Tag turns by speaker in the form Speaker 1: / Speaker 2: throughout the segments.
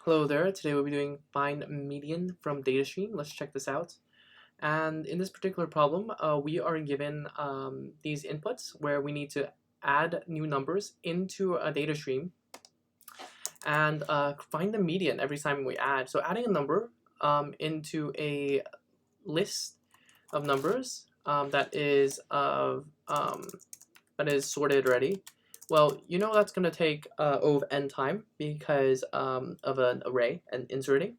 Speaker 1: Hello there, today we'll be doing find median from data stream. Let's check this out. And in this particular problem, we are given these inputs where we need to add new numbers into a data stream and find the median every time we add. So adding a number into a list of numbers that is sorted already. Well, you know that's going to take O of n time because of an array and inserting.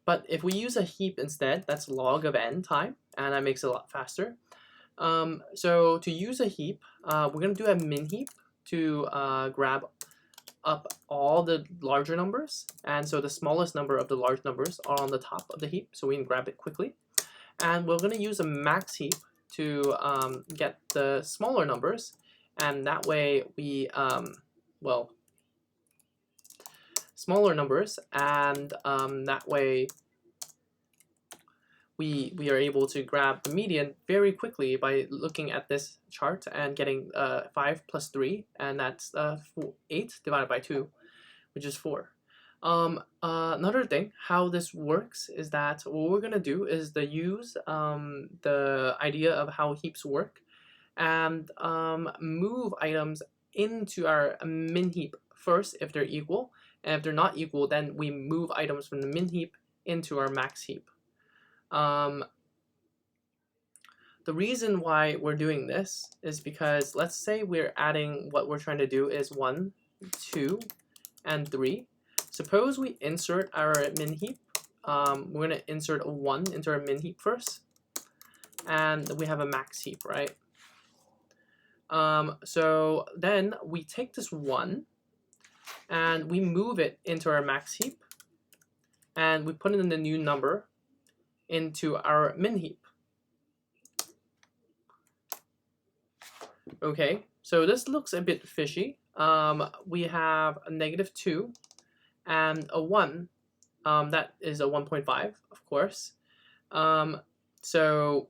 Speaker 1: But if we use a heap instead, that's log of n time, and that makes it a lot faster. So to use a heap, we're going to do a min heap to grab up all the larger numbers. And so the smallest number of the large numbers are on the top of the heap, so we can grab it quickly. And we're going to use a max heap to get the smaller numbers. And that way we, smaller numbers, and that way we are able to grab the median very quickly by looking at this chart and getting 5 plus 3, and that's 8 divided by 2, which is 4. Another thing, how this works is that what we're going to do is to use the idea of how heaps work and move items into our min heap first if they're equal, and if they're not equal, then we move items from the min heap into our max heap. The reason why we're doing this is because let's say we're adding, what we're trying to do is 1, 2, and 3. Suppose we insert our min heap. We're going to insert a 1 into our min heap first, and we have a max heap, right? So then we take this 1 and we move it into our max heap, and we put in the new number into our min heap. Okay, so this looks a bit fishy. We have a -2 and a 1. That is a 1.5, of course. So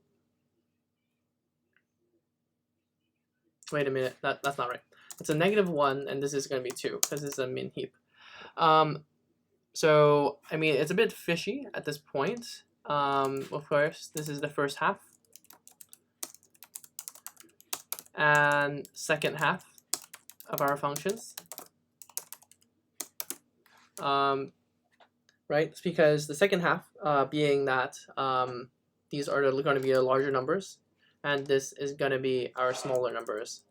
Speaker 1: wait a minute, that's not right. It's a -1, and this is going to be 2 because this is a min heap. So I mean, it's a bit fishy at this point. Of course, this is the first half and second half of our functions. Right? It's because the second half being that these are going to be the larger numbers, and this is going to be our smaller numbers.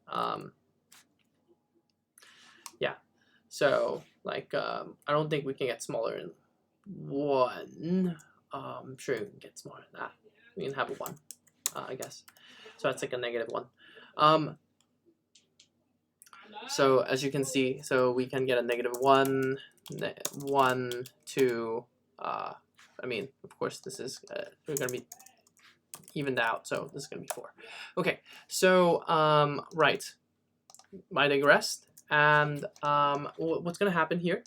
Speaker 1: Yeah, so like I don't think we can get smaller than 1. I'm sure we can get smaller than that. We can have a 1, I guess. So that's like a -1. So as you can see, so we can get a -1, 1, 2. I mean, of course, this is we're going to be evened out, so this is going to be 4. Okay, so right, I digressed. And what's going to happen here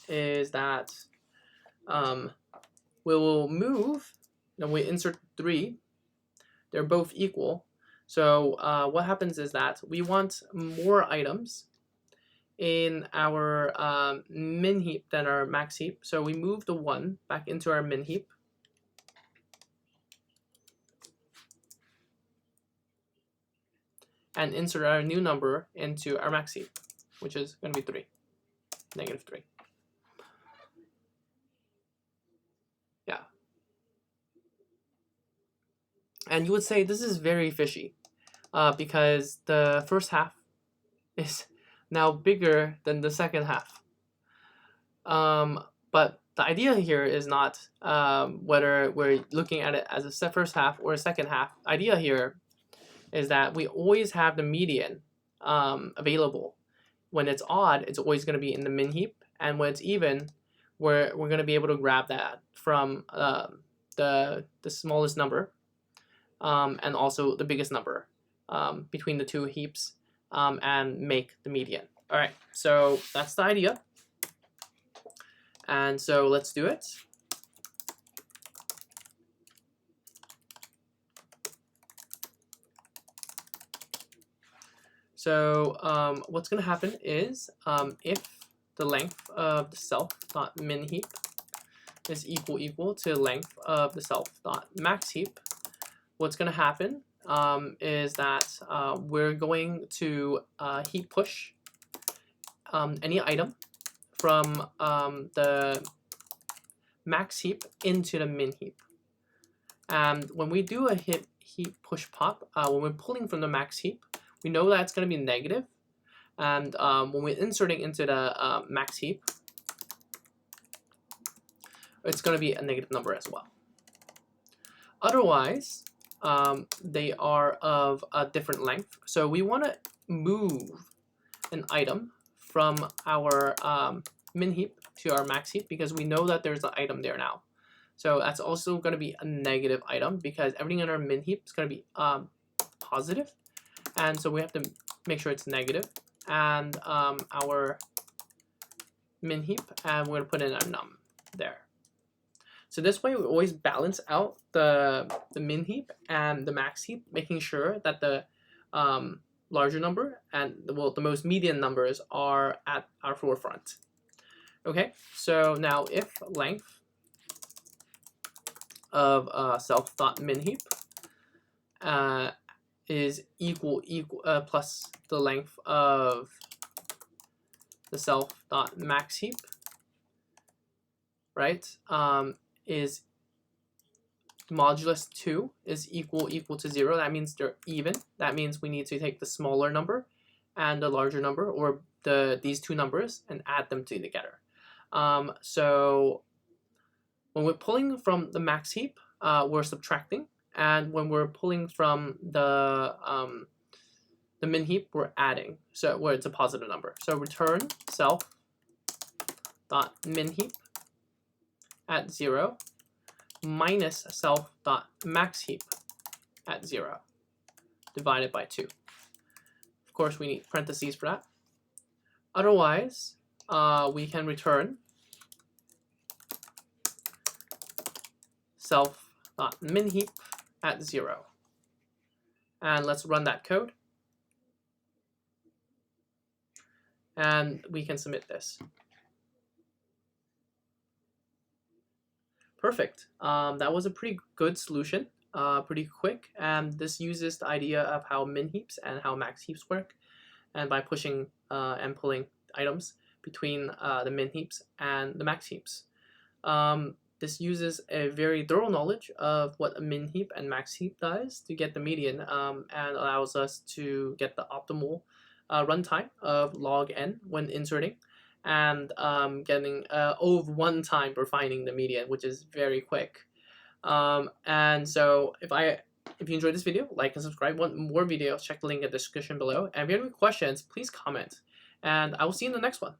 Speaker 1: is that we will move, and we insert 3. They're both equal. So what happens is that we want more items in our min heap than our max heap. So we move the 1 back into our min heap. And insert our new number into our max heap, which is going to be 3, -3. Yeah. And you would say this is very fishy because the first half is now bigger than the second half. But the idea here is not whether we're looking at it as a first half or a second half. The idea here is that we always have the median available. When it's odd, it's always going to be in the min heap, and when it's even, we're going to be able to grab that from the smallest number and also the biggest number between the two heaps and make the median. All right, so that's the idea. And so let's do it. So what's going to happen is if the length of the self dot min heap is equal to length of the self dot max heap, what's going to happen is that we're going to heap push any item from the max heap into the min heap. And when we do a heap push pop, when we're pulling from the max heap, we know that it's going to be negative. And when we're inserting into the max heap, it's going to be a negative number as well. Otherwise, they are of a different length. So we want to move an item from our min heap to our max heap because we know that there's an item there now. So that's also going to be a negative item because everything in our min heap is going to be positive. And so we have to make sure it's negative. And our min heap, and we're going to put in our num there. So this way we always balance out the min heap and the max heap, making sure that the larger number and the most median numbers are at our forefront. Okay, so now if length of self.min heap is equal plus the length of the self.max heap, right, is modulus 2 is equal to 0. That means they're even. That means we need to take the smaller number and the larger number, or these two numbers, and add them together. So when we're pulling from the max heap, we're subtracting, and when we're pulling from the min heap, we're adding. So where it's a positive number. So return self dot min heap at 0 minus self dot max heap at 0 divided by 2. Of course, we need parentheses for that. Otherwise, we can return self dot min heap at 0. And let's run that code. And we can submit this. Perfect. That was a pretty good solution, pretty quick, and this uses the idea of how min heaps and how max heaps work, and by pushing and pulling items between the min heaps and the max heaps. This uses a very thorough knowledge of what a min heap and max heap does to get the median, and allows us to get the optimal runtime of log n when inserting, and getting over 1 time for finding the median, which is very quick. And so if you enjoyed this video, like and subscribe. Want more videos, check the link in the description below. And if you have any questions, please comment. And I will see you in the next one.